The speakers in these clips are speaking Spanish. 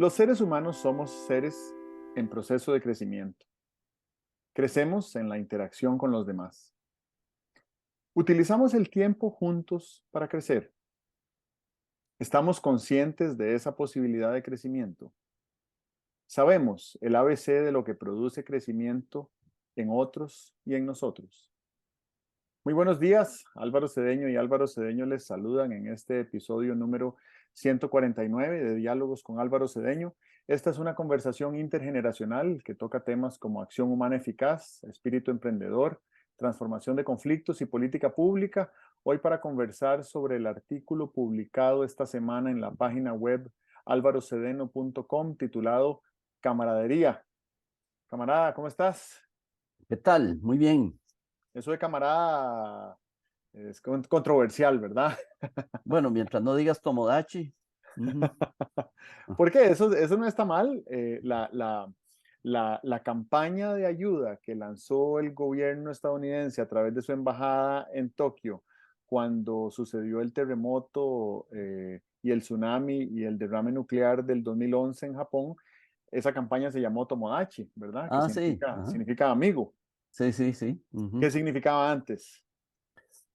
Los seres humanos somos seres en proceso de crecimiento. Crecemos en la interacción con los demás. Utilizamos el tiempo juntos para crecer. Estamos conscientes de esa posibilidad de crecimiento. Sabemos el ABC de lo que produce crecimiento en otros y en nosotros. Muy buenos días, Álvaro Cedeño y Álvaro Cedeño les saludan en este episodio número 149 de Diálogos con Álvaro Cedeño. Esta es una conversación intergeneracional que toca temas como acción humana eficaz, espíritu emprendedor, transformación de conflictos y política pública. Hoy para conversar sobre el artículo publicado esta semana en la página web alvarocedeno.com titulado Camaradería. Camarada, ¿cómo estás? ¿Qué tal? Muy bien. Eso de camarada es controversial, ¿verdad? Bueno, mientras no digas Tomodachi. Ujú. ¿Por qué? Eso no está mal. La campaña de ayuda que lanzó el gobierno estadounidense a través de su embajada en Tokio cuando sucedió el terremoto y el tsunami y el derrame nuclear del 2011 en Japón, esa campaña se llamó Tomodachi, ¿verdad? Que Ah, sí. Ajá. significa amigo. Sí, sí, sí. ¿Qué Ujú. significaba antes?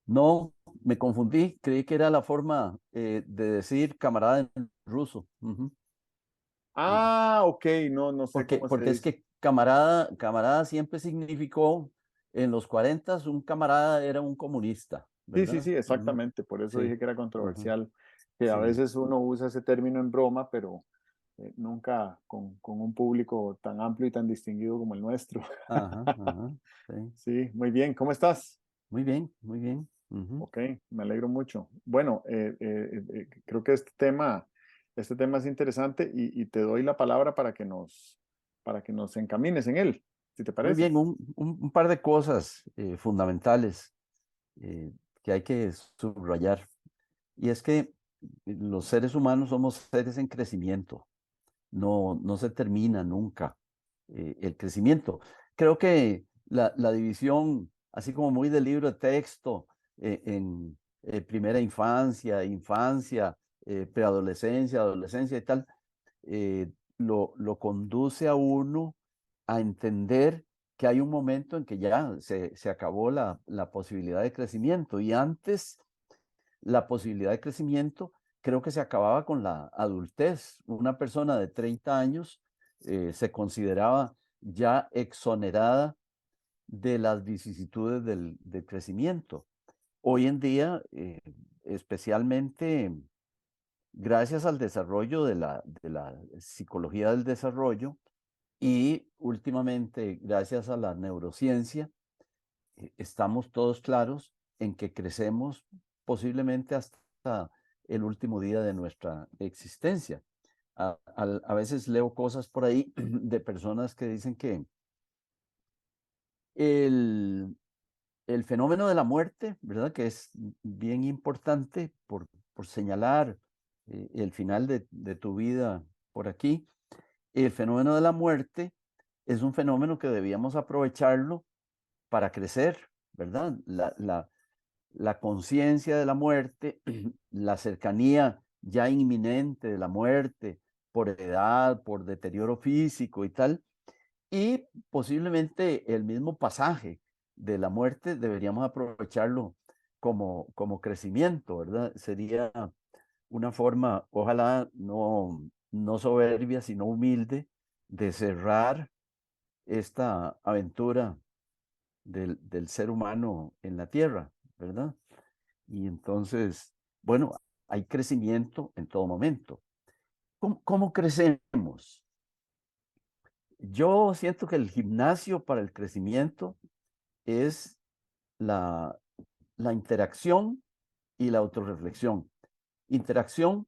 No, me confundí. Creí que era la forma de decir camarada en ruso. Ujú. Ujú. Ah, ok, no, no sé cómo se Porque es dice. que camarada siempre significó, en los 40 un camarada era un comunista, Sí, sí, ¿verdad? sí, Ujú. exactamente. Por eso Sí. dije que era Ajá. controversial, que a Sí. veces uno usa ese término en broma, pero nunca con un público tan amplio y tan distinguido como el nuestro. Ajá, ajá. Sí. Sí, muy bien. ¿Cómo estás? Muy bien, muy bien. Ujú. Ok, me alegro mucho. Bueno, creo que este tema es interesante y te doy la palabra para que nos encamines en él, si te Muy parece. bien, un par de cosas fundamentales eh, que hay que subrayar. Y es que los seres humanos somos seres en crecimiento. No se termina nunca el crecimiento. Creo que la división, así como muy del libro de texto, en primera infancia, infancia, preadolescencia, adolescencia y tal, lo conduce a uno a entender que hay un momento en que ya se acabó la posibilidad de crecimiento. Y antes, la posibilidad de crecimiento creo que se acababa con la adultez. Una persona de 30 años se consideraba ya exonerada de las vicisitudes del crecimiento. Hoy en día, especialmente gracias al desarrollo de la psicología del desarrollo y últimamente gracias a la neurociencia, estamos todos claros en que crecemos posiblemente hasta el último día de nuestra existencia. A veces leo cosas por ahí de personas que dicen que el, el fenómeno de la muerte, ¿verdad? Que es bien importante por señalar el final de tu vida por aquí. El fenómeno de la muerte es un fenómeno que debíamos aprovecharlo para crecer, ¿verdad? La conciencia de la muerte, la cercanía ya inminente de la muerte por edad, por deterioro físico y tal, y posiblemente el mismo pasaje de la muerte deberíamos aprovecharlo como crecimiento, ¿verdad? Sería una forma, ojalá no soberbia, sino humilde, de cerrar esta aventura del ser humano en la tierra, ¿verdad? Y entonces, bueno, hay crecimiento en todo momento. ¿Cómo crecemos? Yo siento que el gimnasio para el crecimiento es la, la interacción y la autorreflexión. Interacción,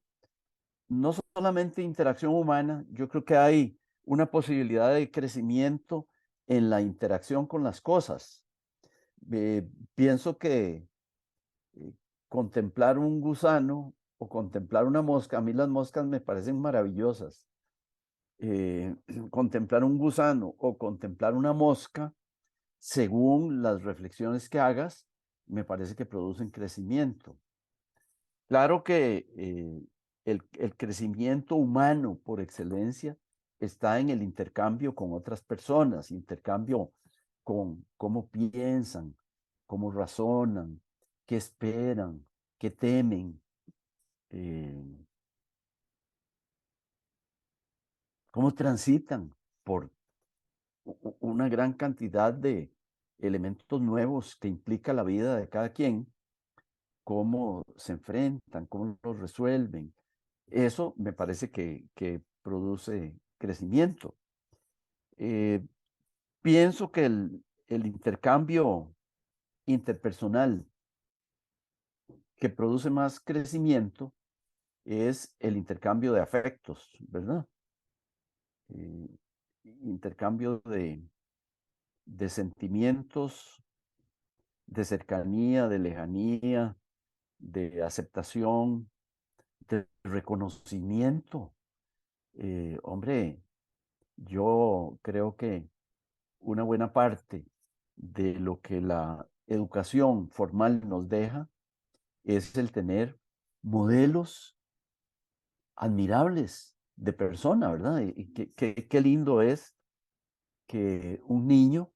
no solamente interacción humana, yo creo que hay una posibilidad de crecimiento en la interacción con las cosas. Pienso que eh, contemplar un gusano o contemplar una mosca, a mí las moscas me parecen maravillosas. Contemplar un gusano o contemplar una mosca, según las reflexiones que hagas, me parece que producen crecimiento. Claro que el crecimiento humano por excelencia está en el intercambio con otras personas, intercambio con cómo piensan, cómo razonan, qué esperan, qué temen, eh, cómo transitan por una gran cantidad de elementos nuevos que implica la vida de cada quien, cómo se enfrentan, cómo los resuelven. Eso me parece que produce crecimiento. Eh, Pienso que el intercambio interpersonal que produce más crecimiento es el intercambio de afectos, ¿verdad? Eh, Intercambio de sentimientos, de cercanía, de lejanía, de aceptación, de reconocimiento. Hombre, yo creo que una buena parte de lo que la educación formal nos deja es el tener modelos admirables de persona, ¿verdad? Y qué lindo es que un niño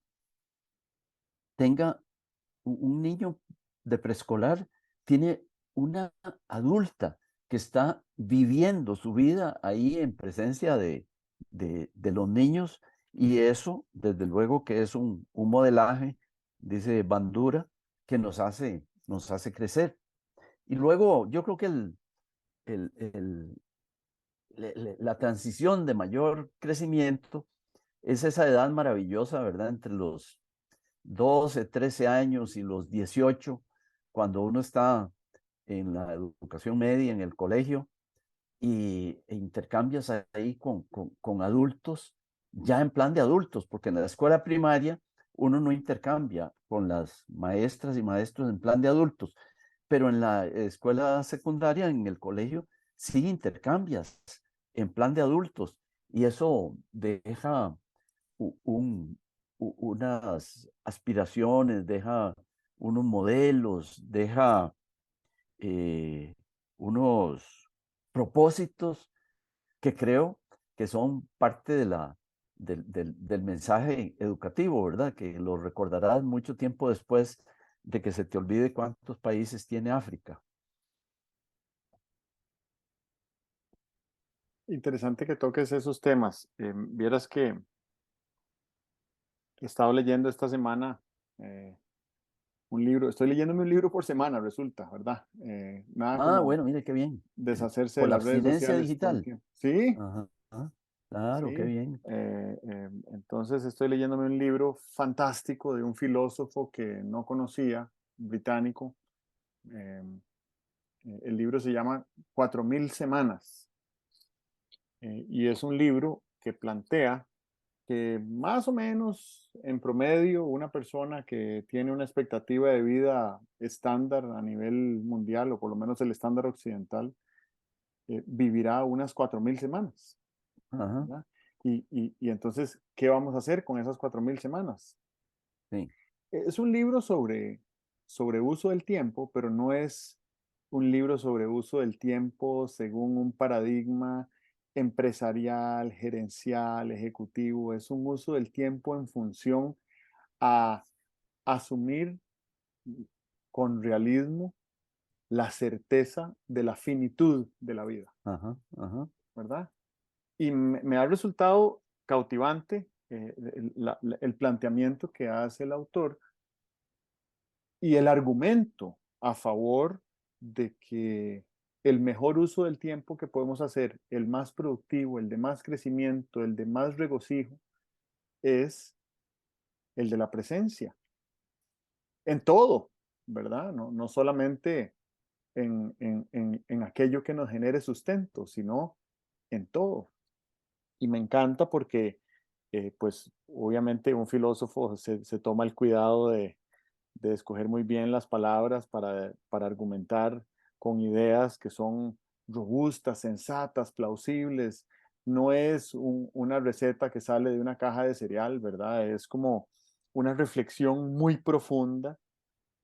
tenga, un niño de preescolar tiene una adulta que está viviendo su vida ahí en presencia de los niños, y eso, desde luego que es un modelaje, dice Bandura, que nos hace crecer. Y luego yo creo que el, el- la transición de mayor crecimiento es esa edad maravillosa, ¿verdad? Entre los 12, 13 años y los 18, cuando uno está en la educación media, en el colegio, e intercambias ahí con adultos, ya en plan de adultos, porque en la escuela primaria uno no intercambia con las maestras y maestros en plan de adultos, pero en la escuela secundaria, en el colegio, sí intercambias en plan de adultos, y eso deja un, unas aspiraciones, deja unos modelos, deja eh, unos propósitos que creo que son parte de del mensaje educativo, ¿verdad? Que lo recordarás mucho tiempo después de que se te olvide cuántos países tiene África. Interesante que toques esos temas. Vieras que he estado leyendo esta semana eh, un libro, estoy leyéndome un libro por semana, resulta, ¿verdad? Nada Ah, como bueno, mire qué bien. deshacerse de Por la las redes abstinencia sociales todo el digital. tiempo. Sí, Ajá, ajá. Claro, qué sí. bien. Entonces estoy leyéndome un libro fantástico de un filósofo que no conocía, británico. Eh, el libro se llama 4000 semanas, y es un libro que plantea que más o menos en promedio una persona que tiene una expectativa de vida estándar a nivel mundial, o por lo menos el estándar occidental, vivirá unas 4000 semanas, Ajá, ¿verdad? Y entonces, ¿qué vamos a hacer con esas 4000 semanas? sí. Es un libro sobre uso del tiempo, pero no es un libro sobre uso del tiempo según un paradigma empresarial, gerencial, ejecutivo. Es un uso del tiempo en función a asumir con realismo la certeza de la finitud de la vida, Ajá, ajá. ¿verdad? Y me ha resultado cautivante el planteamiento que hace el autor y el argumento a favor de que el mejor uso del tiempo que podemos hacer, el más productivo, el de más crecimiento, el de más regocijo, es el de la presencia, en todo, ¿verdad? No solamente en aquello que nos genere sustento, sino en todo. Y me encanta porque, pues, obviamente un filósofo se toma el cuidado de escoger muy bien las palabras para argumentar con ideas que son robustas, sensatas, plausibles. No es una receta que sale de una caja de cereal, ¿verdad? Es como una reflexión muy profunda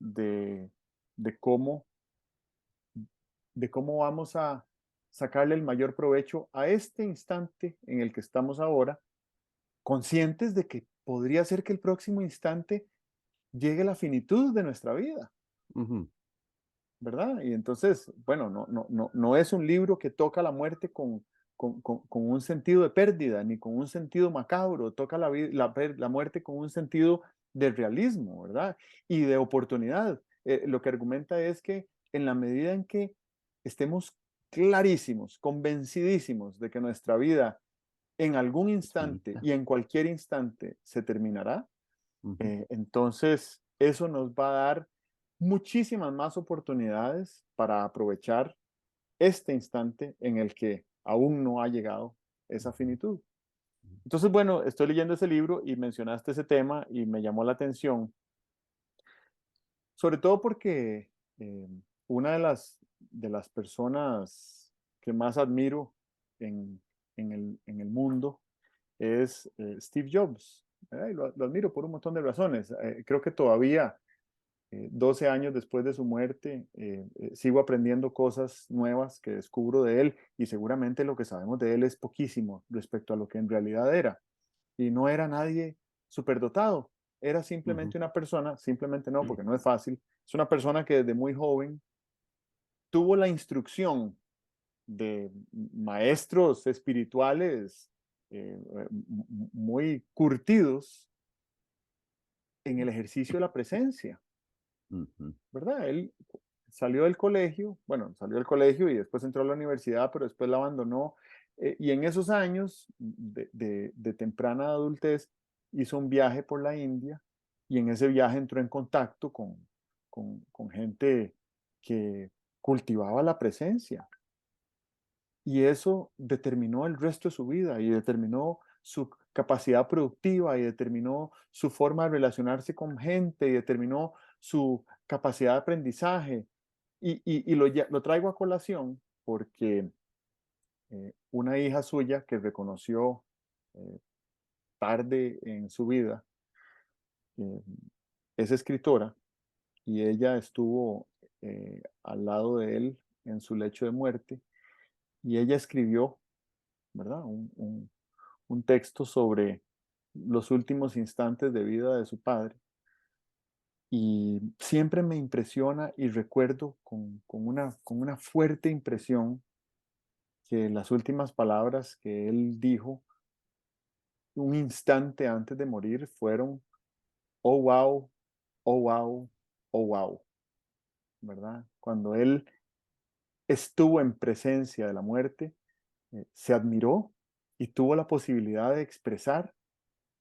de, de cómo, de cómo vamos a sacarle el mayor provecho a este instante en el que estamos ahora, conscientes de que podría ser que el próximo instante llegue la finitud de nuestra vida, Ujú. ¿verdad? Y entonces, bueno, no es un libro que toca la muerte con un sentido de pérdida, ni con un sentido macabro, toca la muerte con un sentido de realismo, ¿verdad? Y de oportunidad. Lo que argumenta es que en la medida en que estemos clarísimos, convencidísimos de que nuestra vida en algún instante Finita. y en cualquier instante se terminará, Ujú. entonces eso nos va a dar muchísimas más oportunidades para aprovechar este instante en el que aún no ha llegado esa Ujú. finitud. Entonces, bueno, estoy leyendo ese libro y mencionaste ese tema y me llamó la atención, sobre todo porque eh, una de las personas que más admiro en, en el mundo es Steve Jobs. ¿Verdad? Y lo admiro por un montón de razones. Creo que todavía 12 años después de su muerte, sigo aprendiendo cosas nuevas que descubro de él y seguramente lo que sabemos de él es poquísimo respecto a lo que en realidad era. Y no era nadie superdotado, era Ujú. simplemente una persona, simplemente no, porque no es fácil, es una persona que desde muy joven tuvo la instrucción de maestros espirituales muy curtidos en el ejercicio de la presencia. Ujú. ¿Verdad? Él salió del colegio, bueno, salió del colegio y después entró a la universidad, pero después la abandonó. Y en esos años de temprana adultez hizo un viaje por la India y en ese viaje entró en contacto con gente que cultivaba la presencia y eso determinó el resto de su vida y determinó su capacidad productiva y determinó su forma de relacionarse con gente y determinó su capacidad de aprendizaje. Y lo traigo a colación porque una hija suya que reconoció eh, tarde en su vida eh, es escritora y ella estuvo al lado de él en su lecho de muerte y ella escribió, ¿verdad? Un texto sobre los últimos instantes de vida de su padre. Y siempre me impresiona y recuerdo con una fuerte impresión que las últimas palabras que él dijo un instante antes de morir fueron, oh wow, oh wow, oh wow, ¿verdad? Cuando él estuvo en presencia de la muerte, se admiró y tuvo la posibilidad de expresar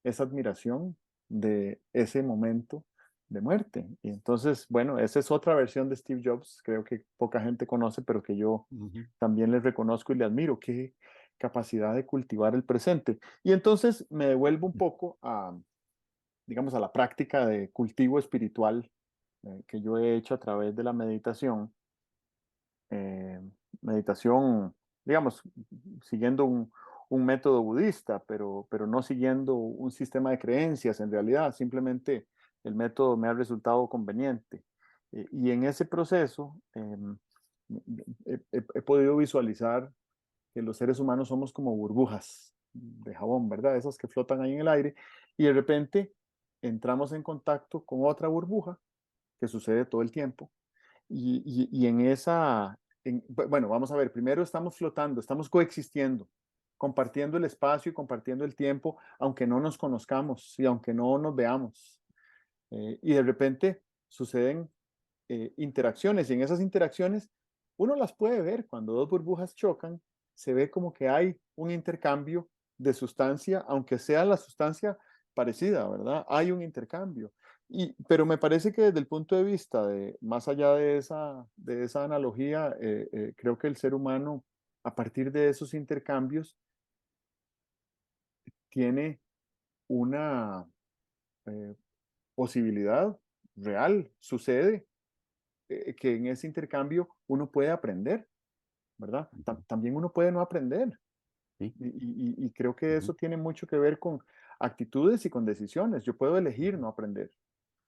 esa admiración de ese momento de muerte. Y entonces, bueno, esa es otra versión de Steve Jobs, creo que poca gente conoce, pero que yo Ujú. también le reconozco y le admiro, qué capacidad de cultivar el presente. Y entonces me devuelvo un poco a, digamos, a la práctica de cultivo espiritual que yo he hecho a través de la meditación. eh, Meditación, digamos, siguiendo un método budista, pero no siguiendo un sistema de creencias en realidad, simplemente el método me ha resultado conveniente. Y en ese proceso he podido visualizar que los seres humanos somos como burbujas de jabón, ¿verdad? Esas que flotan ahí en el aire y de repente entramos en contacto con otra burbuja que sucede todo el tiempo y en esa, bueno, vamos a ver, primero estamos flotando, estamos coexistiendo, compartiendo el espacio y compartiendo el tiempo, aunque no nos conozcamos y aunque no nos veamos. Y de repente suceden interacciones y en esas interacciones uno las puede ver cuando dos burbujas chocan, se ve como que hay un intercambio de sustancia, aunque sea la sustancia parecida, ¿verdad? Hay un intercambio. Pero me parece que desde el punto de vista de, más allá de esa analogía, creo que el ser humano, a partir de esos intercambios, tiene una eh, posibilidad real, sucede, que en ese intercambio uno puede aprender, ¿verdad? Ujú. También uno puede no aprender. Sí. Y creo que Ujú. eso tiene mucho que ver con actitudes y con decisiones. Yo puedo elegir Ujú. no aprender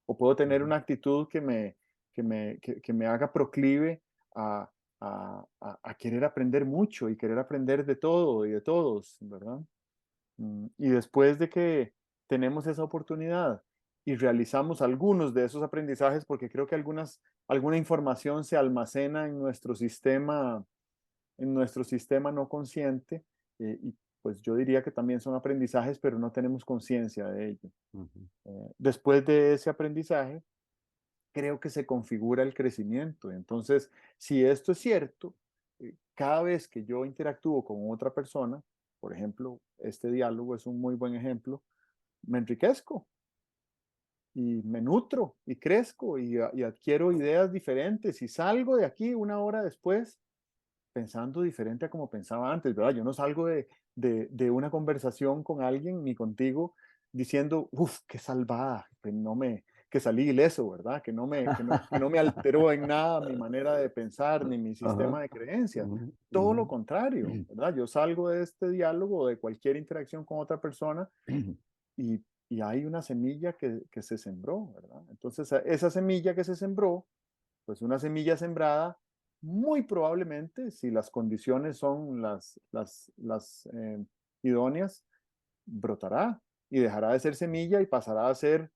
o puedo tener Ujú. una actitud que me haga proclive a a querer aprender mucho y querer aprender de todo y de todos, ¿verdad? Y después de que tenemos esa oportunidad y realizamos algunos de esos aprendizajes, porque creo que alguna información se almacena en nuestro sistema no consciente, y pues yo diría que también son aprendizajes, pero no tenemos conciencia de ello. Ujú. Después de ese aprendizaje, creo que se configura el crecimiento. Entonces, si esto es cierto, cada vez que yo interactúo con otra persona, por ejemplo, este diálogo es un muy buen ejemplo, me enriquezco y me nutro y crezco y adquiero ideas diferentes y salgo de aquí una hora después pensando diferente a como pensaba antes, ¿verdad? Yo no salgo de una conversación con alguien ni contigo diciendo, uff, qué salvada, que salí ileso, ¿verdad? Que no me alteró en nada mi manera de pensar ni mi Ajá. sistema de creencias. Ujú, Todo lo ujú. contrario, ¿verdad? Yo salgo de este diálogo o de cualquier interacción con otra persona y, y hay una semilla que se sembró, ¿verdad? Entonces, esa semilla que se sembró, pues una semilla sembrada, muy probablemente, si las condiciones son las idóneas, brotará y dejará de ser semilla y pasará a ser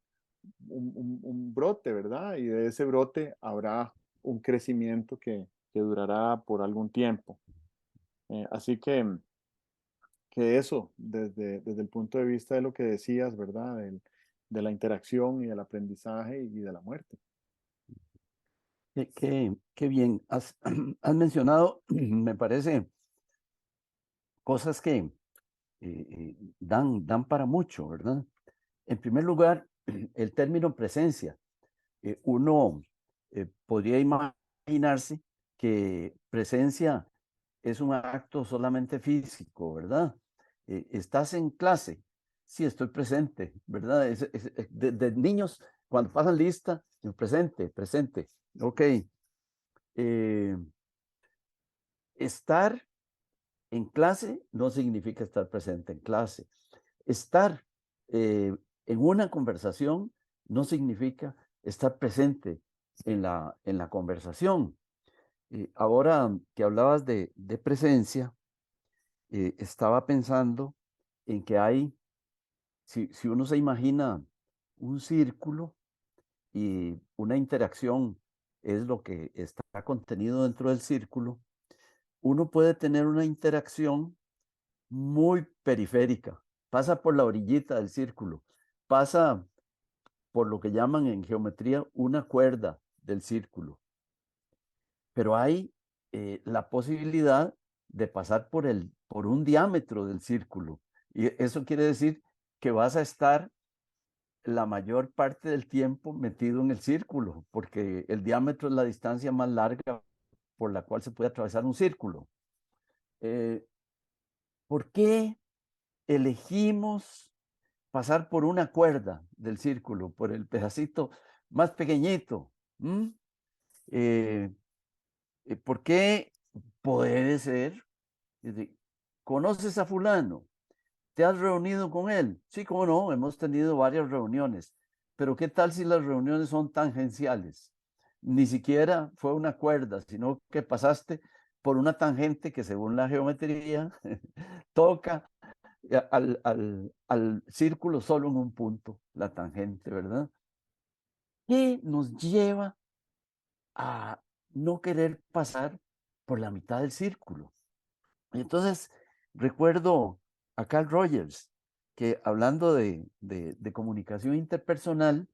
un brote, ¿verdad? Y de ese brote habrá un crecimiento que durará por algún tiempo. Así que eso, desde el punto de vista de lo que decías, ¿verdad? De la interacción y del aprendizaje y de la muerte. Qué bien. Has mencionado, me parece, cosas que dan para mucho, ¿verdad? En primer lugar, el término presencia. Uno podría imaginarse que presencia es un acto solamente físico, ¿verdad? ¿Estás en clase? Sí, estoy presente, ¿verdad? De niños, cuando pasan lista, yo, presente, presente. Ok. Eh, Estar en clase no significa estar presente en clase. Estar en una conversación no significa estar presente en la conversación. Ahora que hablabas de presencia, estaba pensando en que hay, si uno se imagina un círculo y una interacción es lo que está contenido dentro del círculo, uno puede tener una interacción muy periférica, pasa por la orillita del círculo, pasa por lo que llaman en geometría una cuerda del círculo, pero hay la posibilidad de pasar por un diámetro del círculo. Y eso quiere decir que vas a estar la mayor parte del tiempo metido en el círculo, porque el diámetro es la distancia más larga por la cual se puede atravesar un círculo. Eh, ¿Por qué elegimos pasar por una cuerda del círculo, por el pedacito más pequeñito? ¿Mm? Eh, ¿Por qué puede ser? ¿Conoces a fulano? ¿Te has reunido con él? Sí, cómo no, hemos tenido varias reuniones. Pero ¿qué tal si las reuniones son tangenciales? Ni siquiera fue una cuerda, sino que pasaste por una tangente que según la geometría toca al círculo solo en un punto, la tangente, ¿verdad? ¿Qué nos lleva a no querer pasar por la mitad del círculo? Entonces, recuerdo a Carl Rogers, que hablando de comunicación interpersonal,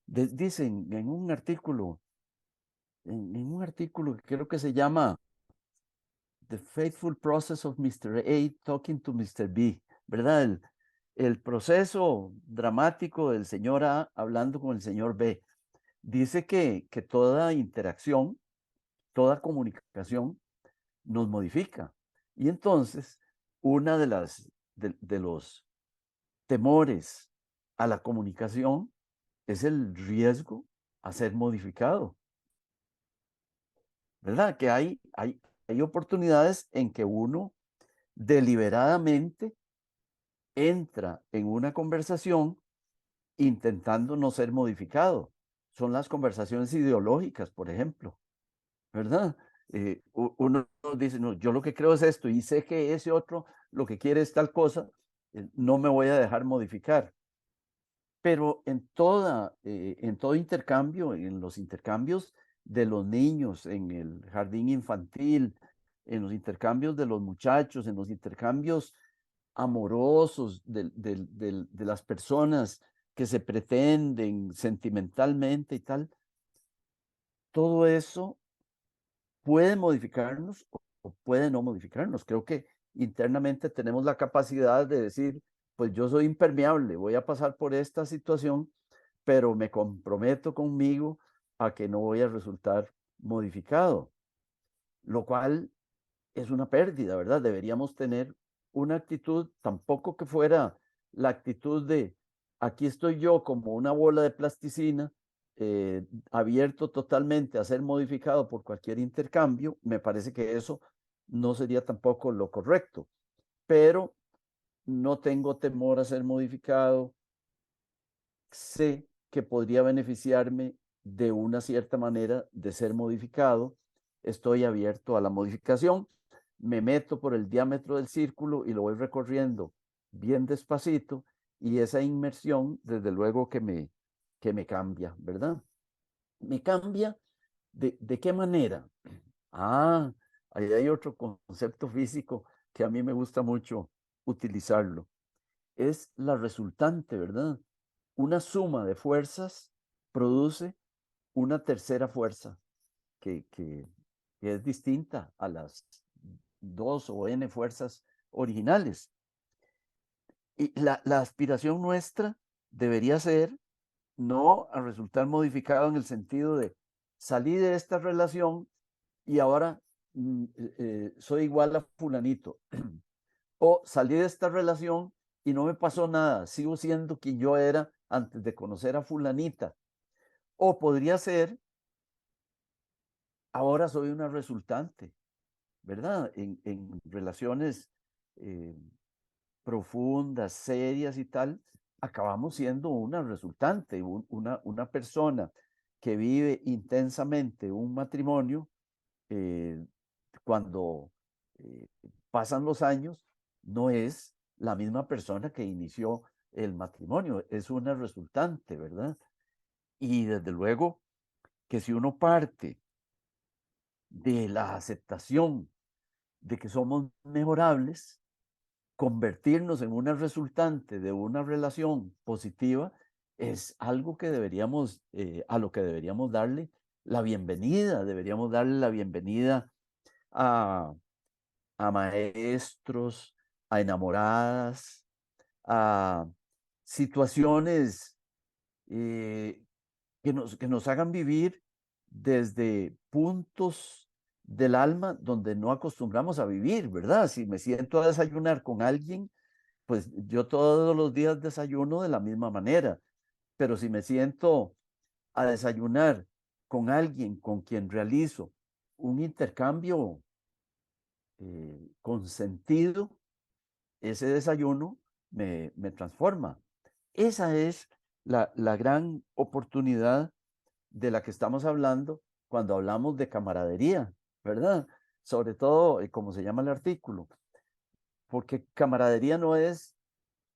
dicen en un artículo que creo que se llama The Faithful Process of Mr. A Talking to Mr. B, ¿verdad? El proceso dramático del señor A hablando con el señor B. Dice que toda interacción, toda comunicación nos modifica. Y entonces, una de los temores a la comunicación es el riesgo a ser modificado, ¿verdad? Que hay oportunidades en que uno deliberadamente entra en una conversación intentando no ser modificado. Son las conversaciones ideológicas, por ejemplo, ¿verdad? Uno dice, no, yo lo que creo es esto y sé que ese otro lo que quiere es tal cosa, no me voy a dejar modificar. Pero en todo intercambio, en los intercambios de los niños, en el jardín infantil, en los intercambios de los muchachos, en los intercambios amorosos de las personas que se pretenden sentimentalmente y tal, todo eso puede modificarnos o puede no modificarnos. Creo que internamente tenemos la capacidad de decir, pues yo soy impermeable, voy a pasar por esta situación, pero me comprometo conmigo a que no voy a resultar modificado, lo cual es una pérdida, ¿verdad? Deberíamos tener una actitud, tampoco que fuera la actitud de aquí estoy yo como una bola de plasticina, abierto totalmente a ser modificado por cualquier intercambio. Me parece que eso no sería tampoco lo correcto, pero no tengo temor a ser modificado. Sé que podría beneficiarme de una cierta manera de ser modificado. Estoy abierto a la modificación, me meto por el diámetro del círculo y lo voy recorriendo bien despacito y esa inmersión, desde luego que me cambia, ¿verdad? Me cambia de qué manera. Ah, ahí hay otro concepto físico que a mí me gusta mucho utilizarlo. Es la resultante, ¿verdad? Una suma de fuerzas produce una tercera fuerza que es distinta a las dos o n fuerzas originales. Y la aspiración nuestra debería ser no a resultar modificado en el sentido de salir de esta relación y ahora soy igual a fulanito. O salí de esta relación y no me pasó nada, sigo siendo quien yo era antes de conocer a fulanita. O podría ser, ahora soy una resultante, ¿verdad? En relaciones eh, profundas, serias y tal, acabamos siendo una resultante, una persona que vive intensamente un matrimonio, eh, cuando eh, pasan los años, no es la misma persona que inició el matrimonio, es una resultante, ¿verdad? Y desde luego que si uno parte de la aceptación de que somos mejorables, convertirnos en una resultante de una relación positiva es algo que deberíamos, a lo que deberíamos darle la bienvenida, deberíamos darle la bienvenida a, a maestros, a enamoradas, a situaciones eh, que nos hagan vivir desde puntos del alma donde no acostumbramos a vivir, ¿verdad? Si me siento a desayunar con alguien, pues yo todos los días desayuno de la misma manera, pero si me siento a desayunar con alguien con quien realizo un intercambio con sentido, ese desayuno me transforma. Esa es la gran oportunidad de la que estamos hablando cuando hablamos de camaradería, ¿verdad? Sobre todo, como se llama el artículo, porque camaradería no es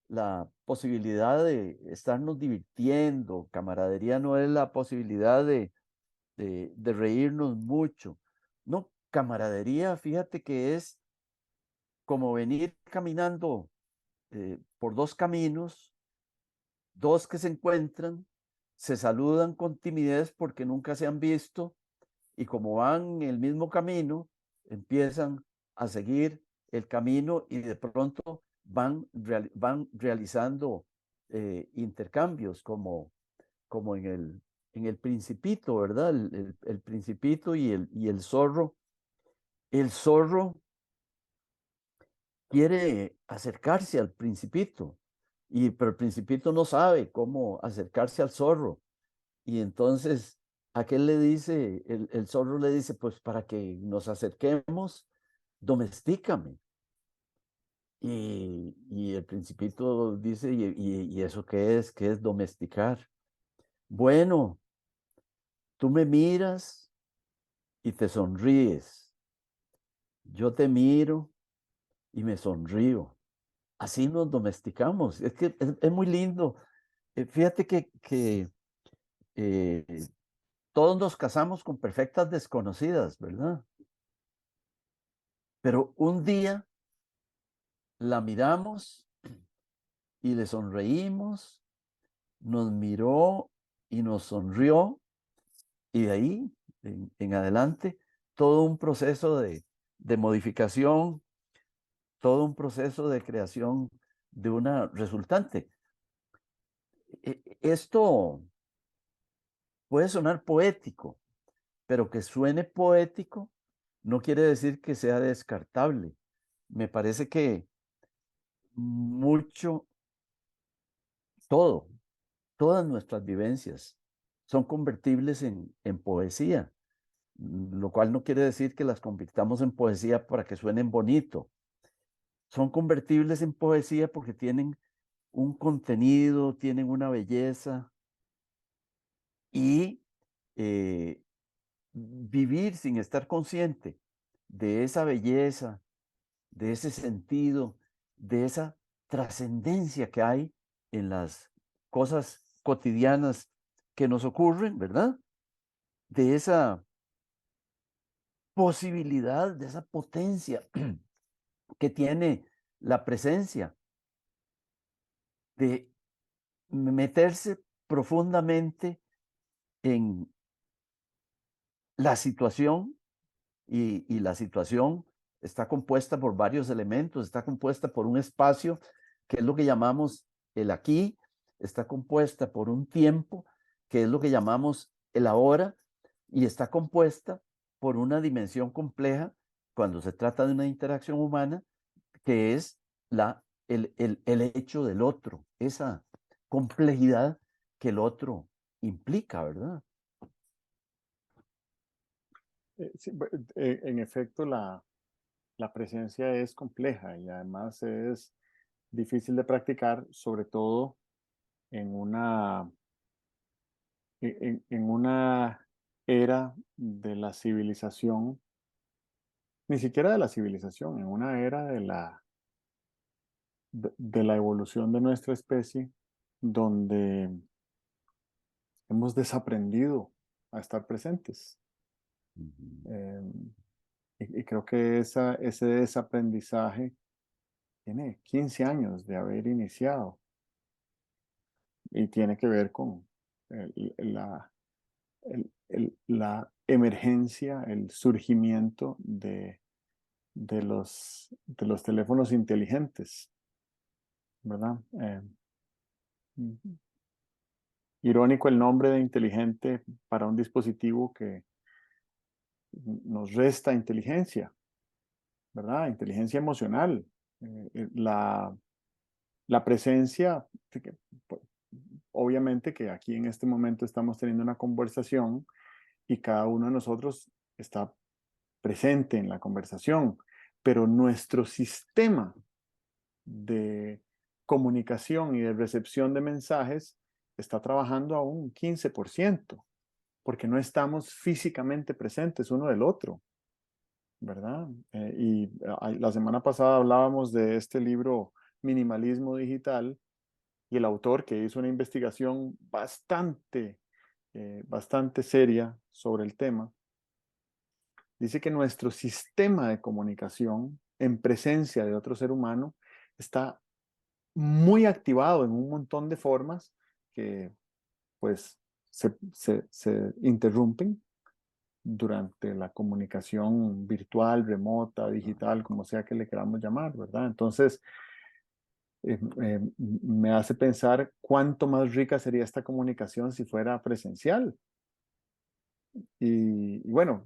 la posibilidad de estarnos divirtiendo, camaradería no es la posibilidad de reírnos mucho. No, camaradería, fíjate que es como venir caminando por dos caminos, dos que se encuentran, se saludan con timidez porque nunca se han visto y como van en el mismo camino, empiezan a seguir el camino y de pronto van realizando intercambios como en el Principito, ¿verdad? El Principito y el zorro. El zorro quiere acercarse al Principito, pero el Principito no sabe cómo acercarse al zorro. Y entonces aquel le dice, el zorro le dice, pues para que nos acerquemos, domestícame. Y el Principito dice, ¿y eso qué es? ¿Qué es domesticar? Bueno, tú me miras y te sonríes. yo te miro y me sonrío. Así nos domesticamos. Es que es muy lindo. Fíjate que eh, todos nos casamos con perfectas desconocidas, ¿verdad? Pero un día la miramos y le sonreímos, nos miró y nos sonrió, y de ahí en adelante todo un proceso de modificación, todo un proceso de creación de una resultante. Esto puede sonar poético, pero que suene poético no quiere decir que sea descartable. Me parece que mucho, todo, todas nuestras vivencias son convertibles en poesía, lo cual no quiere decir que las convirtamos en poesía para que suenen bonito. Son convertibles en poesía porque tienen un contenido, tienen una belleza y eh, vivir sin estar consciente de esa belleza, de ese sentido, de esa trascendencia que hay en las cosas cotidianas que nos ocurren, ¿verdad? De esa posibilidad, de esa potencia que tiene la presencia de meterse profundamente en la situación y la situación está compuesta por varios elementos, está compuesta por un espacio que es lo que llamamos el aquí, está compuesta por un tiempo que es lo que llamamos el ahora y está compuesta por una dimensión compleja cuando se trata de una interacción humana que es el hecho del otro, esa complejidad que el otro implica, ¿verdad? Sí, en efecto, la presencia es compleja y además es difícil de practicar, sobre todo en en una era de la civilización, ni siquiera de la civilización, en una era de la evolución de nuestra especie, donde hemos desaprendido a estar presentes. Ujú. Eh, y creo que ese desaprendizaje tiene 15 años de haber iniciado y tiene que ver con la, la emergencia, el surgimiento de los teléfonos inteligentes, ¿verdad? Irónico el nombre de inteligente para un dispositivo que nos resta inteligencia, ¿verdad? Inteligencia emocional. La presencia, obviamente que aquí en este momento estamos teniendo una conversación y cada uno de nosotros está presente en la conversación, pero nuestro sistema de comunicación y de recepción de mensajes está trabajando a un 15%, porque no estamos físicamente presentes uno del otro, ¿verdad? La semana pasada hablábamos de este libro Minimalismo Digital y el autor que hizo una investigación bastante seria sobre el tema, dice que nuestro sistema de comunicación en presencia de otro ser humano está muy activado en un montón de formas que pues se interrumpen durante la comunicación virtual, remota, digital, como sea que le queramos llamar, ¿verdad? Entonces, me hace pensar cuánto más rica sería esta comunicación si fuera presencial. Y bueno,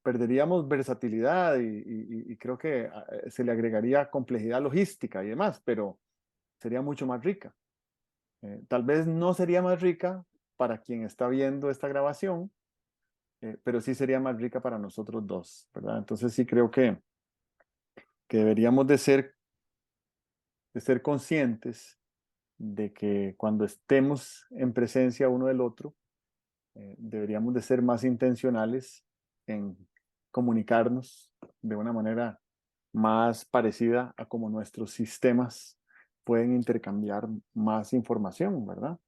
perderíamos versatilidad y creo que se le agregaría complejidad logística y demás, pero sería mucho más rica. Tal vez no sería más rica para quien está viendo esta grabación, pero sí sería más rica para nosotros dos, ¿verdad? Entonces sí creo que deberíamos de ser conscientes de que cuando estemos en presencia uno del otro, deberíamos de ser más intencionales en comunicarnos de una manera más parecida a cómo nuestros sistemas pueden intercambiar más información, ¿verdad?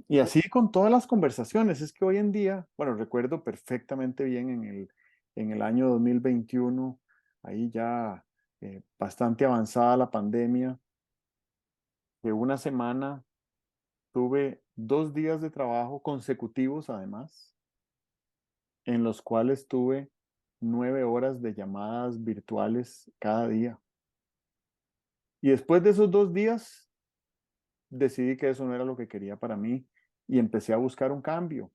Y así con todas las conversaciones, es que hoy en día, bueno, recuerdo perfectamente bien en el año 2021, ahí ya bastante avanzada la pandemia, que una semana tuve 2 días de trabajo consecutivos además, en los cuales tuve 9 horas de llamadas virtuales cada día. Y después de esos 2 días, decidí que eso no era lo que quería para mí y empecé a buscar un cambio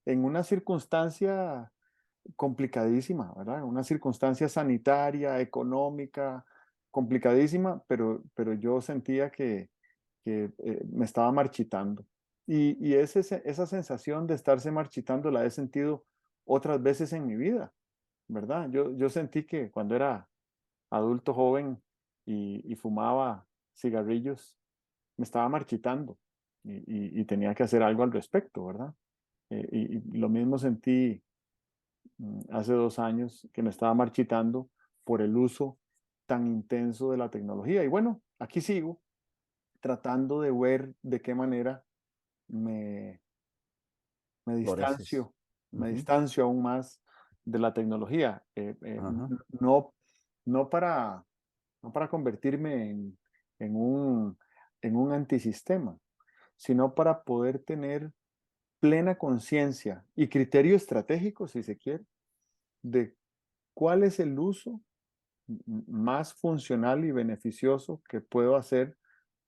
en una circunstancia complicadísima, ¿verdad? Una circunstancia sanitaria, económica, complicadísima, pero yo sentía que me estaba marchitando. Y esa sensación de estarse marchitando la he sentido otras veces en mi vida, ¿verdad? Yo sentí que cuando era adulto joven y fumaba cigarrillos, me estaba marchitando y tenía que hacer algo al respecto, ¿verdad? Y lo mismo sentí hace 2 años que me estaba marchitando por el uso tan intenso de la tecnología. Y bueno, aquí sigo tratando de ver de qué manera me, me Floreces. distancio, me Ujú. distancio aún más de la tecnología. Ajá. No, no para, no para convertirme en en un antisistema, sino para poder tener plena conciencia y criterio estratégico, si se quiere, de cuál es el uso más funcional y beneficioso que puedo hacer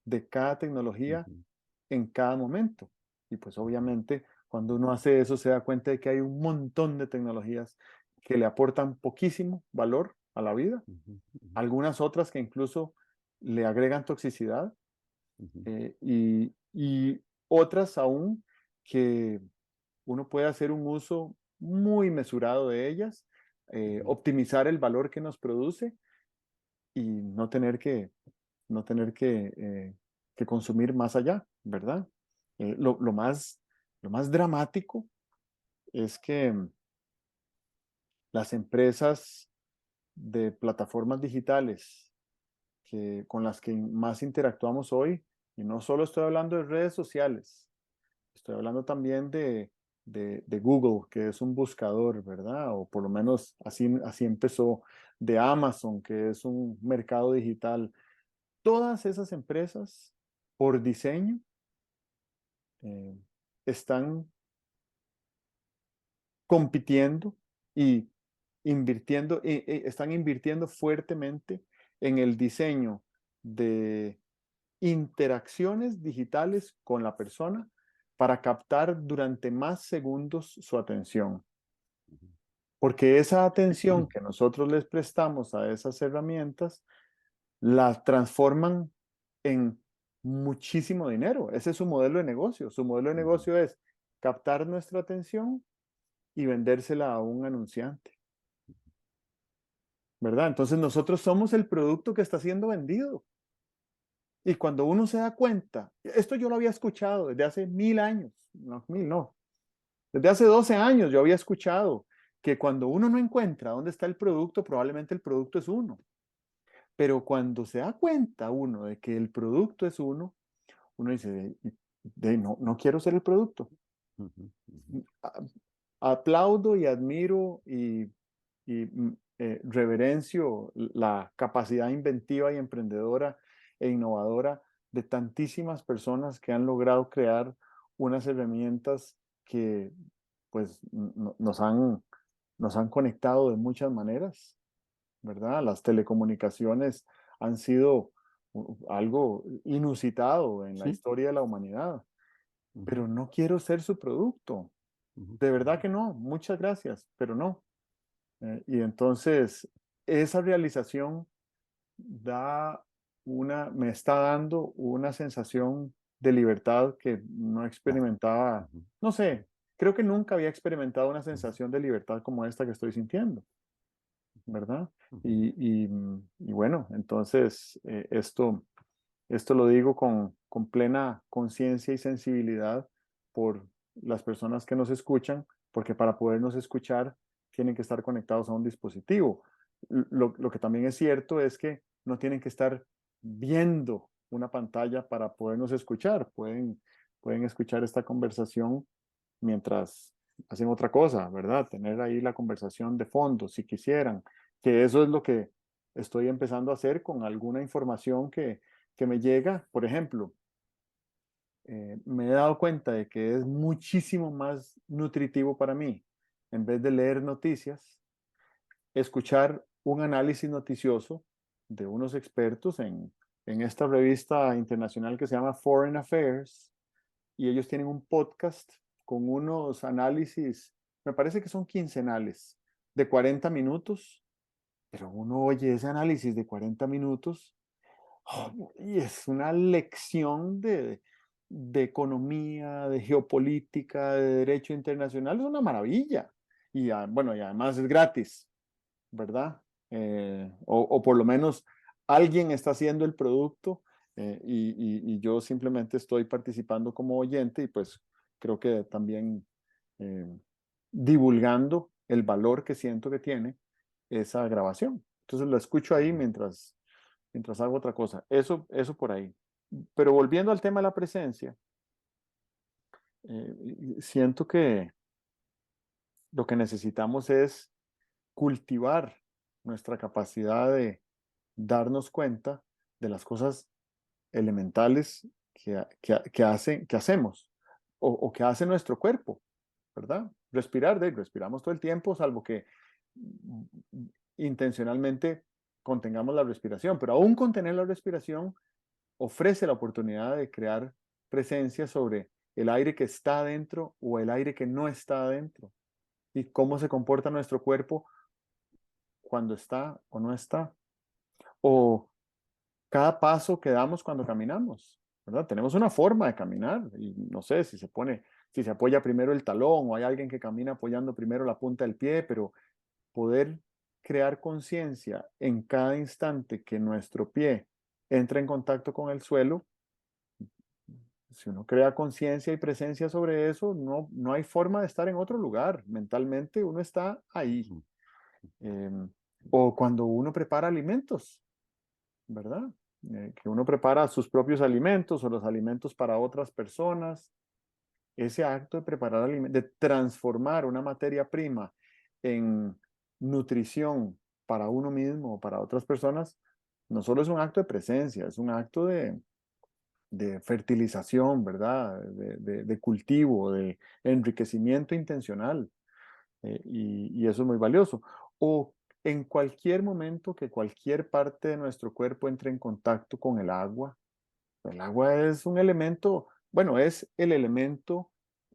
de cada tecnología Ujú. en cada momento. Y pues Ujú. obviamente cuando uno hace eso se da cuenta de que hay un montón de tecnologías que le aportan poquísimo valor a la vida, Ujú. Ujú. algunas otras que incluso le agregan toxicidad Ujú. y otras aún que uno puede hacer un uso muy mesurado de ellas, Ujú. optimizar el valor que nos produce y no tener que consumir más allá, ¿verdad? Eh, lo, lo más, lo más dramático es que las empresas de plataformas digitales con las que más interactuamos hoy, y no solo estoy hablando de redes sociales, estoy hablando también de Google, que es un buscador, ¿verdad? O por lo menos así empezó, de Amazon, que es un mercado digital. Todas esas empresas, por diseño, eh, están compitiendo y están invirtiendo fuertemente en el diseño de interacciones digitales con la persona para captar durante más segundos su atención. Porque esa atención que nosotros les prestamos a esas herramientas la transforman en muchísimo dinero. Ese es su modelo de negocio. Su modelo de Ujú. negocio es captar nuestra atención y vendérsela a un anunciante, ¿verdad? Entonces nosotros somos el producto que está siendo vendido. Y cuando uno se da cuenta, esto yo lo había escuchado desde hace 1000 años, no, 1000 no, desde hace 12 años yo había escuchado que cuando uno no encuentra dónde está el producto, probablemente el producto es uno. Pero cuando se da cuenta uno de que el producto es uno, uno dice, no, no quiero ser el producto. Ujú. Ujú. Aplaudo y admiro y reverencio la capacidad inventiva y emprendedora e innovadora de tantísimas personas que han logrado crear unas herramientas que pues nos han conectado de muchas maneras, ¿verdad? Las telecomunicaciones han sido algo inusitado en la Sí. historia de la humanidad, Ujú. pero no quiero ser su producto. Ujú. De verdad Ujú. que no, muchas gracias, pero no. Y entonces, esa realización me está dando una sensación de libertad que no Claro. experimentaba, Ujú. no sé, creo que nunca había experimentado una Ujú. sensación de libertad como esta que estoy sintiendo, ¿verdad? Ujú. Y bueno, entonces esto lo digo con plena conciencia y sensibilidad por las personas que nos escuchan, porque para podernos escuchar tienen que estar conectados a un dispositivo. Lo que también es cierto es que no tienen que estar viendo una pantalla para podernos escuchar. Pueden escuchar esta conversación mientras hacen otra cosa, ¿verdad? Tener ahí la conversación de fondo, si quisieran, que eso es lo que estoy empezando a hacer con alguna información que me llega. Por ejemplo, me he dado cuenta de que es muchísimo más nutritivo para mí, en vez de leer noticias, escuchar un análisis noticioso de unos expertos en esta revista internacional que se llama Foreign Affairs, y ellos tienen un podcast con unos análisis, me parece que son quincenales, de 40 minutos, pero uno oye ese análisis de 40 minutos y es una lección de economía, de geopolítica, de derecho internacional, es una maravilla. Y bueno, y además es gratis, ¿verdad? O por lo menos alguien está haciendo el producto, y yo simplemente estoy participando como oyente y pues creo que también eh, divulgando el valor que siento que tiene esa grabación. Entonces lo escucho ahí mientras hago otra cosa. Eso por ahí. Pero volviendo al tema de la presencia, siento que lo que necesitamos es cultivar nuestra capacidad de darnos cuenta de las cosas elementales que hacemos o que hace nuestro cuerpo, ¿verdad? Respiramos todo el tiempo, salvo que intencionalmente contengamos la respiración, pero aún contener la respiración ofrece la oportunidad de crear presencia sobre el aire que está adentro o el aire que no está adentro y cómo se comporta nuestro cuerpo cuando está o no está, o cada paso que damos cuando caminamos, ¿verdad? Tenemos una forma de caminar y no sé si se apoya primero el talón o hay alguien que camina apoyando primero la punta del pie, pero poder crear conciencia en cada instante que nuestro pie entra en contacto con el suelo. Si uno crea conciencia y presencia sobre eso, no hay forma de estar en otro lugar. Mentalmente uno está ahí. Em, o cuando uno prepara alimentos, ¿verdad? Que uno prepara sus propios alimentos o los alimentos para otras personas. Ese acto de preparar alimentos, de transformar una materia prima en nutrición para uno mismo o para otras personas, no solo es un acto de presencia, es un acto de fertilización, ¿verdad? De cultivo, de enriquecimiento intencional. Y eso es muy valioso. O en cualquier momento que cualquier parte de nuestro cuerpo entre en contacto con el agua es un elemento, bueno, es el elemento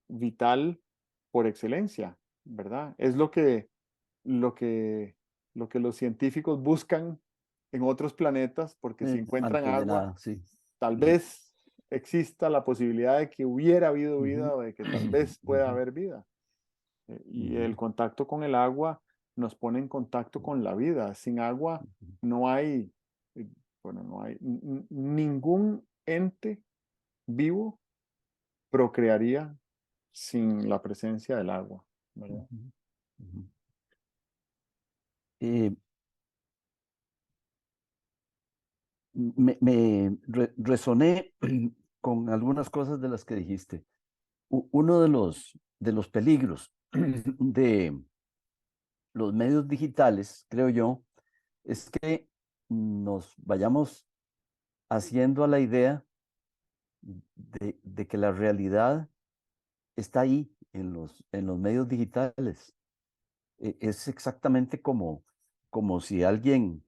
vital por excelencia, ¿verdad? Es lo que, lo que los científicos buscan en otros planetas, porque si encuentran Antes de agua, nada, sí. tal Ujú, vez exista la posibilidad de que hubiera habido vida ujú, o de que tal vez pueda ujú, haber vida. Y ujú, el contacto con el agua nos pone en contacto con la vida. Sin agua no hay, eh, bueno, no hay ningún ente vivo procrearía sin la presencia del agua, ¿verdad? ujú, ujú. Eh, resoné con algunas cosas de las que dijiste. Uno de los peligros de los medios digitales, creo yo, es que nos vayamos haciendo a la idea de que la realidad está ahí en los medios digitales. Es exactamente como si alguien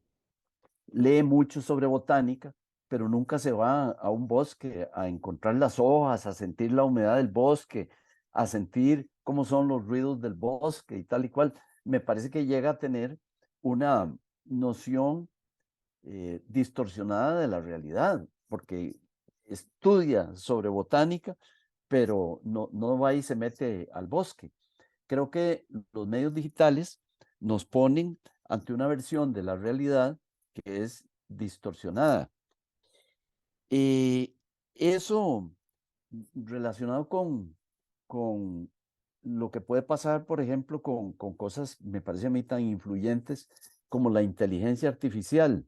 lee mucho sobre botánica, pero nunca se va a un bosque a encontrar las hojas, a sentir la humedad del bosque, a sentir cómo son los ruidos del bosque y tal y cual. Me parece que llega a tener una noción distorsionada de la realidad, porque estudia sobre botánica, pero no va y se mete al bosque. Creo que los medios digitales nos ponen ante una versión de la realidad que es distorsionada. Eso relacionado con lo que puede pasar, por ejemplo, con cosas, me parece a mí, tan influyentes como la inteligencia artificial.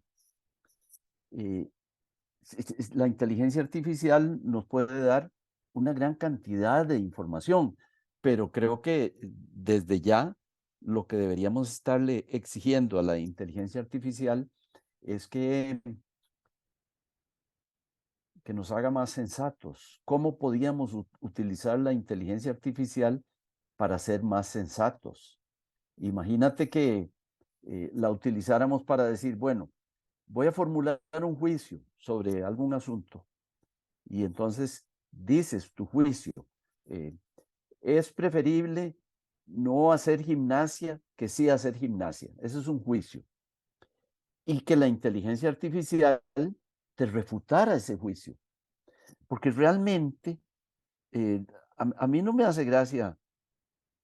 Eh, la inteligencia artificial nos puede dar una gran cantidad de información, pero creo que desde ya lo que deberíamos estarle exigiendo a la inteligencia artificial es que nos haga más sensatos. ¿Cómo podíamos utilizar la inteligencia artificial para ser más sensatos? Imagínate que la utilizáramos para decir, bueno, voy a formular un juicio sobre algún asunto y entonces dices tu juicio. eh, es preferible no hacer gimnasia que sí hacer gimnasia. Eso es un juicio. Y que la inteligencia artificial te refutara ese juicio. Porque realmente eh, a mí no me hace gracia,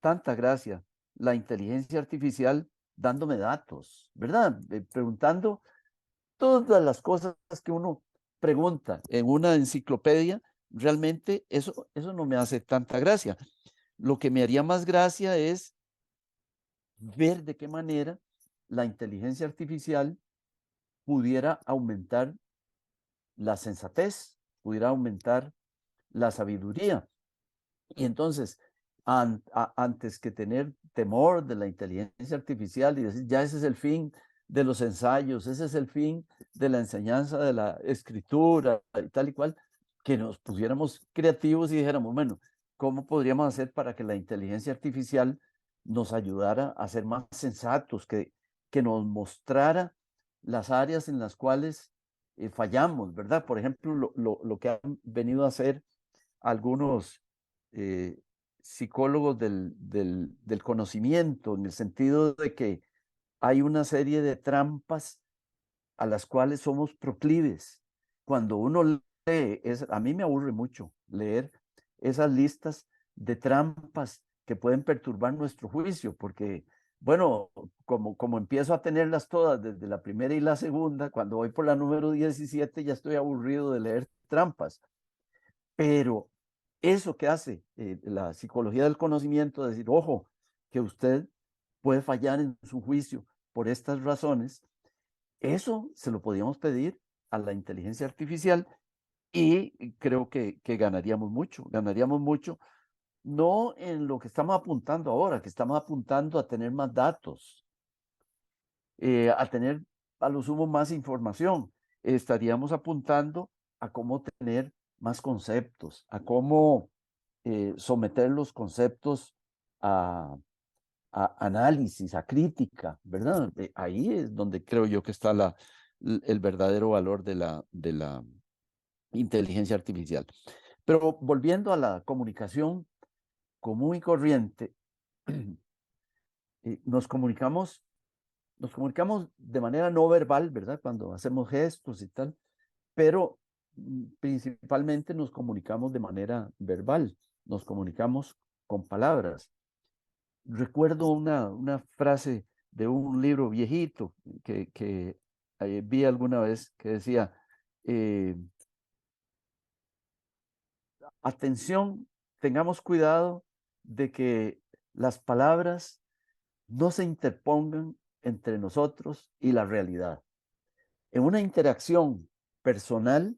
tanta gracia, la inteligencia artificial dándome datos, ¿verdad? Preguntando todas las cosas que uno pregunta en una enciclopedia, realmente eso no me hace tanta gracia. Lo que me haría más gracia es ver de qué manera la inteligencia artificial pudiera aumentar la sensatez, pudiera aumentar la sabiduría. Y entonces, antes que tener temor de la inteligencia artificial y decir, ya ese es el fin de los ensayos, ese es el fin de la enseñanza de la escritura y tal y cual, que nos pusiéramos creativos y dijéramos, bueno, ¿cómo podríamos hacer para que la inteligencia artificial nos ayudara a ser más sensatos, que nos mostrara las áreas en las cuales fallamos, ¿verdad? Por ejemplo, lo que han venido a hacer algunos eh, psicólogos del conocimiento, en el sentido de que hay una serie de trampas a las cuales somos proclives. Cuando uno lee, a mí me aburre mucho leer esas listas de trampas que pueden perturbar nuestro juicio, porque, bueno, como empiezo a tenerlas todas desde la primera y la segunda, cuando voy por la número 17 ya estoy aburrido de leer trampas. Pero eso que hace la psicología del conocimiento, decir, ojo, que usted puede fallar en su juicio por estas razones, eso se lo podíamos pedir a la inteligencia artificial y creo que ganaríamos mucho, no en lo que estamos apuntando ahora, que estamos apuntando a tener más datos, a tener a lo sumo más información. Estaríamos apuntando a cómo tener más conceptos, a cómo someter los conceptos a, a análisis, a crítica, ¿verdad? Ahí es donde creo yo que está el verdadero valor de la inteligencia artificial. Pero volviendo a la comunicación común y corriente, eh, nos comunicamos, nos comunicamos de manera no verbal, ¿verdad? Cuando hacemos gestos y tal, pero principalmente nos comunicamos de manera verbal, nos comunicamos con palabras. Recuerdo una frase de un libro viejito que vi alguna vez que decía, eh, atención, tengamos cuidado de que las palabras no se interpongan entre nosotros y la realidad. En una interacción personal,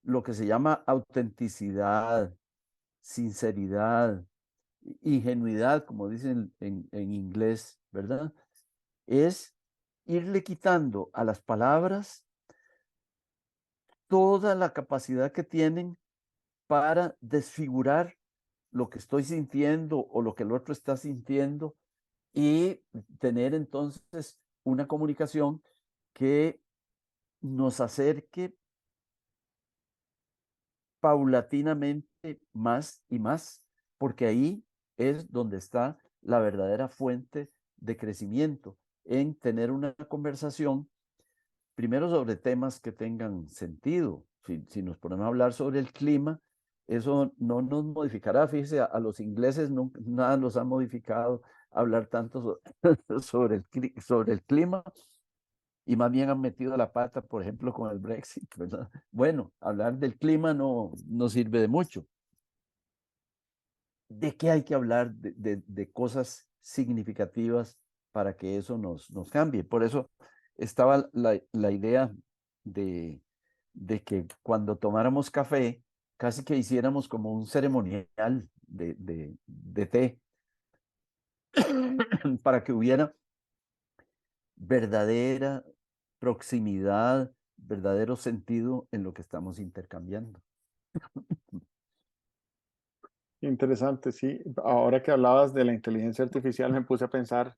lo que se llama autenticidad, sinceridad, ingenuidad, como dicen en inglés, ¿verdad? Es irle quitando a las palabras toda la capacidad que tienen para desfigurar lo que estoy sintiendo o lo que el otro está sintiendo y tener entonces una comunicación que nos acerque paulatinamente más y más, porque ahí es donde está la verdadera fuente de crecimiento, en tener una conversación, primero sobre temas que tengan sentido. Si nos ponemos a hablar sobre el clima, eso no nos modificará. Fíjese, a los ingleses nada nos ha modificado hablar tanto sobre el clima, y más bien han metido la pata, por ejemplo, con el Brexit, ¿verdad? Bueno, hablar del clima no sirve de mucho. de qué hay que hablar, de cosas significativas para que eso nos cambie. Por eso estaba la idea de que cuando tomáramos café, casi que hiciéramos como un ceremonial de té para que hubiera verdadera proximidad, verdadero sentido en lo que estamos intercambiando. Interesante, sí. Ahora que hablabas de la inteligencia artificial, me puse a pensar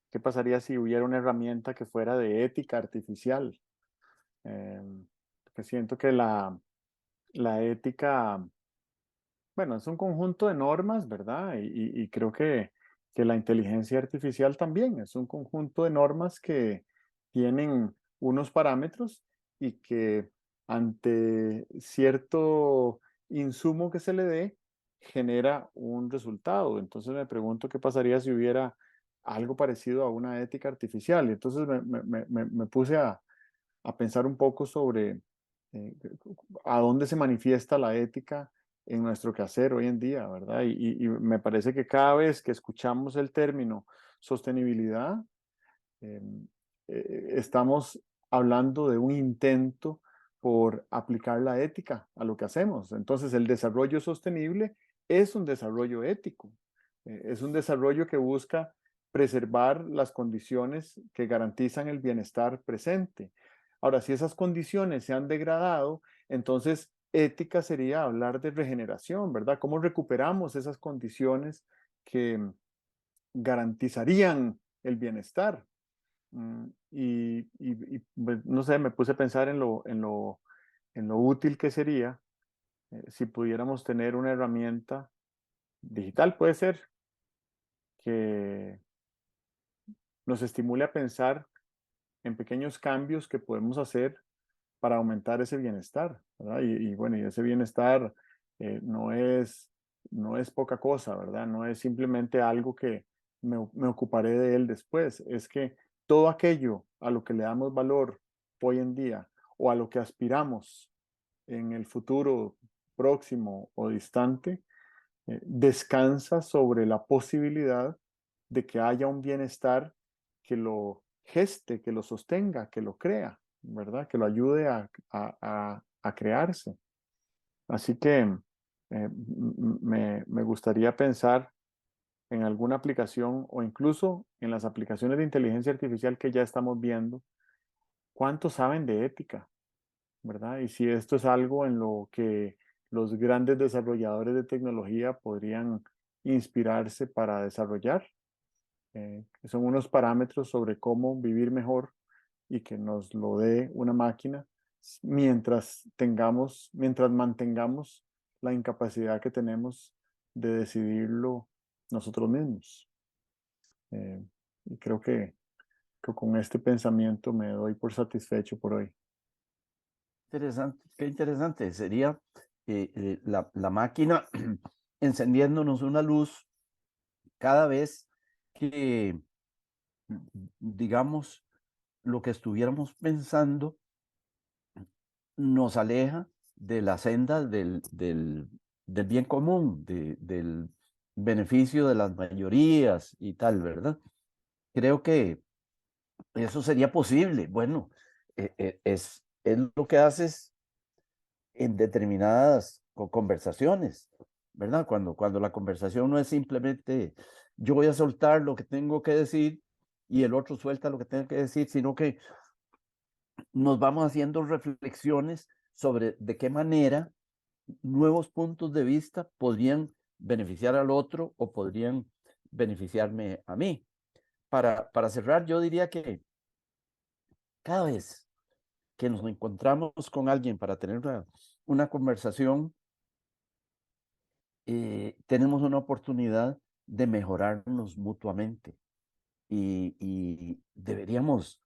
qué pasaría si hubiera una herramienta que fuera de ética artificial. Que siento que la ética, bueno, es un conjunto de normas, ¿verdad? Y creo que la inteligencia artificial también es un conjunto de normas que tienen unos parámetros y que ante cierto insumo que se le dé, genera un resultado. Entonces me pregunto qué pasaría si hubiera algo parecido a una ética artificial. Y entonces me puse a pensar un poco sobre eh, a dónde se manifiesta la ética en nuestro quehacer hoy en día, ¿verdad? Y me parece que cada vez que escuchamos el término sostenibilidad, eh, estamos hablando de un intento por aplicar la ética a lo que hacemos. Entonces, el desarrollo sostenible es un desarrollo ético, es un desarrollo que busca preservar las condiciones que garantizan el bienestar presente. Ahora, si esas condiciones se han degradado, entonces ética sería hablar de regeneración, ¿verdad? ¿Cómo recuperamos esas condiciones que garantizarían el bienestar? Pues, no sé, me puse a pensar en lo útil que sería si pudiéramos tener una herramienta digital, puede ser, que nos estimule a pensar en pequeños cambios que podemos hacer para aumentar ese bienestar, ¿verdad? Bueno, y ese bienestar no no es poca cosa, ¿verdad? No es simplemente algo que me ocuparé de él después, es que todo aquello a lo que le damos valor hoy en día o a lo que aspiramos en el futuro próximo o distante, descansa sobre la posibilidad de que haya un bienestar que lo geste, que lo sostenga, que lo crea, ¿verdad? Que lo ayude a crearse. Así que me gustaría pensar en alguna aplicación o incluso en las aplicaciones de inteligencia artificial que ya estamos viendo, cuánto saben de ética, ¿verdad? Y si esto es algo en lo que los grandes desarrolladores de tecnología podrían inspirarse para desarrollar, que son unos parámetros sobre cómo vivir mejor y que nos lo dé una máquina mientras mantengamos la incapacidad que tenemos de decidirlo nosotros mismos. Eh, y creo que con este pensamiento me doy por satisfecho por hoy. Interesante, qué interesante. Sería la máquina encendiéndonos una luz cada vez que, digamos, lo que estuviéramos pensando nos aleja de la senda del bien común, del beneficio de las mayorías y tal, ¿verdad? Creo que eso sería posible. Bueno, es lo que haces en determinadas conversaciones, ¿verdad? Cuando la conversación no es simplemente yo voy a soltar lo que tengo que decir y el otro suelta lo que tenga que decir, sino que nos vamos haciendo reflexiones sobre de qué manera nuevos puntos de vista podrían beneficiar al otro o podrían beneficiarme a mí. Para cerrar, yo diría que cada vez que nos encontramos con alguien para tener una conversación, tenemos una oportunidad de mejorarnos mutuamente y deberíamos,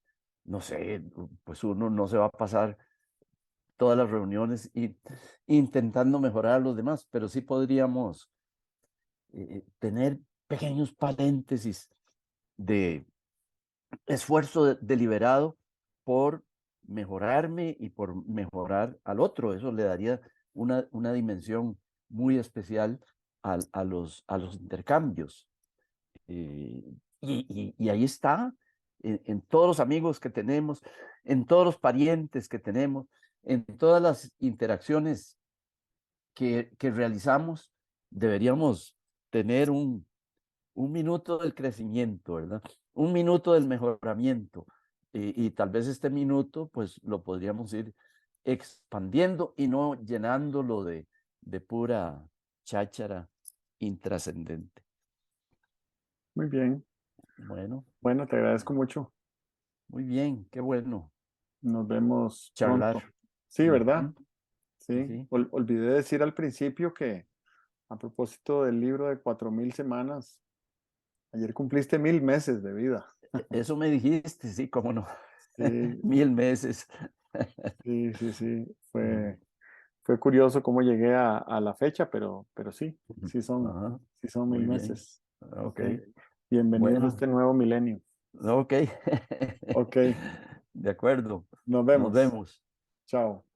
no sé, pues uno no se va a pasar todas las reuniones y intentando mejorar a los demás, pero sí podríamos tener pequeños paréntesis de esfuerzo deliberado por mejorarme y por mejorar al otro. Eso le daría una dimensión muy especial a los intercambios. Y ahí está, en todos los amigos que tenemos, en todos los parientes que tenemos, en todas las interacciones que realizamos, deberíamos tener un minuto del crecimiento, ¿verdad? Un minuto del mejoramiento. Y tal vez este minuto, pues lo podríamos ir expandiendo y no llenándolo de pura cháchara intrascendente. Muy bien. Bueno, Bueno, te agradezco mucho. muy bien, qué bueno Nos vemos charlar. pronto. Sí, ¿verdad? Ujú, sí, Sí. sí. Olvidé decir al principio que a propósito del libro de 4000 semanas, ayer cumpliste 1000 meses de vida. Eso me dijiste, sí, cómo no. Sí, 1000 meses. sí, sí, sí. Mm, Fue curioso cómo llegué a la fecha, pero sí, ujú. sí son, Ajá, sí son mil muy bien. meses. Ok, Ok. Bienvenidos a bueno, este nuevo milenio. ok. Ok, De acuerdo. nos Nos vemos. vemos. Chao.